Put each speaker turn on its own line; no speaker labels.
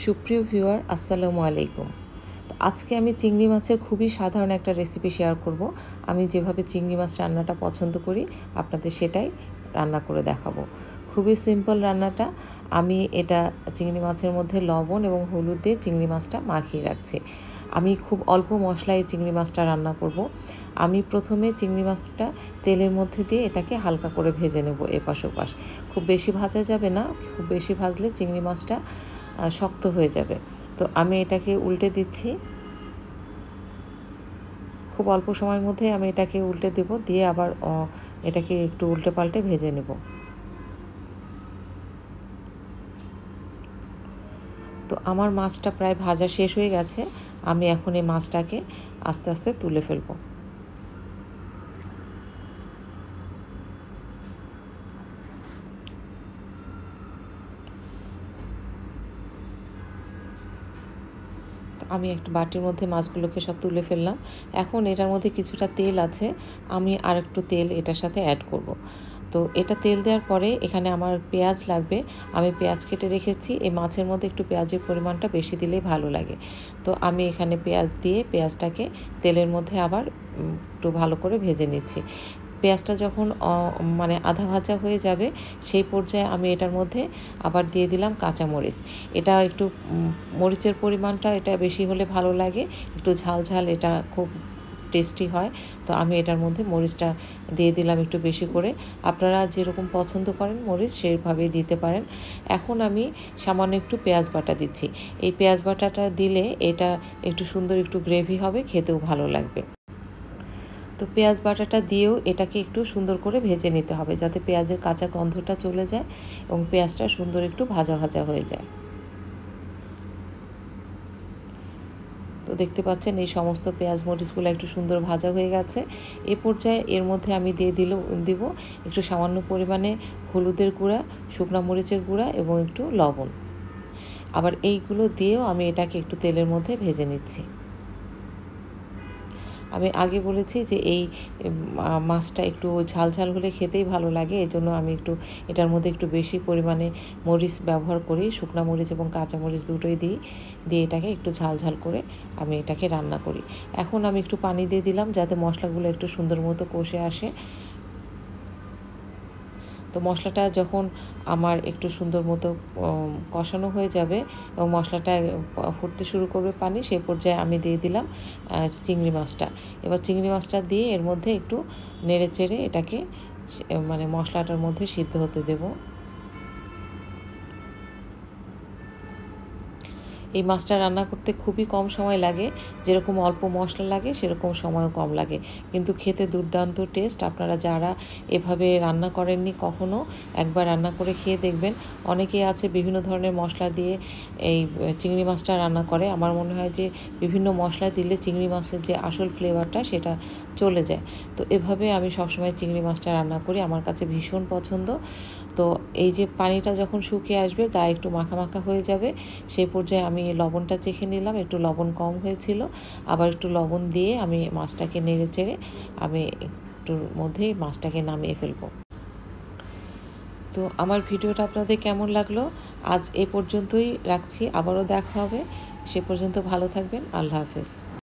সুপ্রিয় ভিউয়ার, আসসালামু আলাইকুম। তো আজকে আমি চিংড়ি মাছের খুবই সাধারণ একটা রেসিপি শেয়ার করব। আমি যেভাবে চিংড়ি মাছ রান্নাটা পছন্দ করি আপনাদের সেটাই রান্না করে দেখাবো। খুবই সিম্পল রান্নাটা। আমি এটা চিংড়ি মাছের মধ্যে লবণ এবং হলুদ দিয়ে চিংড়ি মাছটা মাখিয়ে রাখছি। আমি খুব অল্প মশলায় চিংড়ি মাছটা রান্না করব। আমি প্রথমে চিংড়ি মাছটা তেলের মধ্যে দিয়ে এটাকে হালকা করে ভেজে নেব এপাশ ওপাশ। খুব বেশি ভাজা যাবে না, খুব বেশি ভাজলে চিংড়ি মাছটা শক্ত হয়ে যাবে। তো আমি এটাকে উল্টে দিচ্ছি। খুব অল্প সময়ের মধ্যে আমি এটাকে উল্টে দেব, দিয়ে আবার এটাকে একটু উল্টে পাল্টে ভেজে নেব। তো আমার মাছটা প্রায় ভাজা শেষ হয়ে গেছে। আমি এখন এই মাছটাকে আস্তে আস্তে তুলে ফেলবো। আমি একটা বাটির মধ্যে মাছগুলোকে সব তুলে ফেললাম। এখন এটার মধ্যে কিছুটা তেল আছে, আমি আর একটু তেল এটার সাথে অ্যাড করব। তো এটা তেল দেওয়ার পরে এখানে আমার পেঁয়াজ লাগবে। আমি পেঁয়াজ কেটে রেখেছি। এই মাছের মধ্যে একটু পেঁয়াজের পরিমাণটা বেশি দিলেই ভালো লাগে। তো আমি এখানে পেঁয়াজ দিয়ে পেঁয়াজটাকে তেলের মধ্যে আবার একটু ভালো করে ভেজে নিচ্ছি। পেঁয়াজটা যখন মানে আধা ভাজা হয়ে যাবে সেই পর্যায়ে আমি এটার মধ্যে আবার দিয়ে দিলাম কাঁচামরিচ। এটা একটু মরিচের পরিমাণটা এটা বেশি হলে ভালো লাগে, একটু ঝাল ঝাল, এটা খুব টেস্টি হয়। তো আমি এটার মধ্যে মরিচটা দিয়ে দিলাম একটু বেশি করে। আপনারা যেরকম পছন্দ করেন মরিচ সেইভাবেই দিতে পারেন। এখন আমি সামান্য একটু পেঁয়াজ বাটা দিচ্ছি। এই পেঁয়াজ বাটাটা দিলে এটা একটু সুন্দর একটু গ্রেভি হবে, খেতেও ভালো লাগবে। তো পেঁয়াজ বাটাটা দিয়েও এটাকে একটু সুন্দর করে ভেজে নিতে হবে, যাতে পেঁয়াজের কাঁচা গন্ধটা চলে যায় এবং পেঁয়াজটা সুন্দর একটু ভাজা ভাজা হয়ে যায়। তো দেখতে পাচ্ছেন এই সমস্ত পেঁয়াজ মরিচগুলো একটু সুন্দর ভাজা হয়ে গেছে। এ পর্যায়ে এর মধ্যে আমি দিব একটু সামান্য পরিমাণে হলুদের গুঁড়া, শুকনো মরিচের গুঁড়া এবং একটু লবণ। আবার এইগুলো দিয়েও আমি এটাকে একটু তেলের মধ্যে ভেজে নিচ্ছি। আমি আগে বলেছি যে এই মাছটা একটু ঝাল ঝাল হলে খেতেই ভালো লাগে, এজন্য আমি একটু এটার মধ্যে একটু বেশি পরিমাণে মরিচ ব্যবহার করি। শুকনো মরিচ এবং কাঁচা মরিচ দুটোই দিয়ে এটাকে একটু ঝাল ঝাল করে আমি এটাকে রান্না করি। এখন আমি একটু পানি দিয়ে দিলাম যাতে মশলাগুলো একটু সুন্দর মতো কষে আসে। তো মশলাটা যখন আমার একটু সুন্দর মতো কষানো হয়ে যাবে এবং মশলাটা ফুটতে শুরু করবে পানি, সেই পর্যায়ে আমি দিয়ে দিলাম চিংড়ি মাছটা। এবার চিংড়ি মাছটা দিয়ে এর মধ্যে একটু নেড়ে চেড়ে এটাকে মানে মশলাটার মধ্যে সিদ্ধ হতে দেবো। এই মাছটা রান্না করতে খুবই কম সময় লাগে। যেরকম অল্প মশলা লাগে সেরকম সময়ও কম লাগে, কিন্তু খেতে দুর্দান্ত টেস্ট। আপনারা যারা এভাবে রান্না করেননি কখনো, একবার রান্না করে খেয়ে দেখবেন। অনেকেই আছে বিভিন্ন ধরনের মশলা দিয়ে এই চিংড়ি মাছটা রান্না করে। আমার মনে হয় যে বিভিন্ন মশলা দিলে চিংড়ি মাছের যে আসল ফ্লেভারটা সেটা চলে যায়। তো এভাবে আমি সবসময় চিংড়ি মাছটা রান্না করি, আমার কাছে ভীষণ পছন্দ। তো এই যে পানিটা যখন শুকিয়ে আসবে, গায়ে একটু মাখা মাখা হয়ে যাবে, সেই পর্যায়ে আমি লবণটা চেখে নিলাম, একটু লবণ কম হয়েছিল। আবার একটু লবণ দিয়ে আমি মাছটাকে নেড়ে চেড়ে আমি একটুর মধ্যেই মাছটাকে নামিয়ে ফেলবো। তো আমার ভিডিওটা আপনাদের কেমন লাগলো? আজ এ পর্যন্তই রাখছি, আবারও দেখা হবে। সে পর্যন্ত ভালো থাকবেন। আল্লাহ হাফেজ।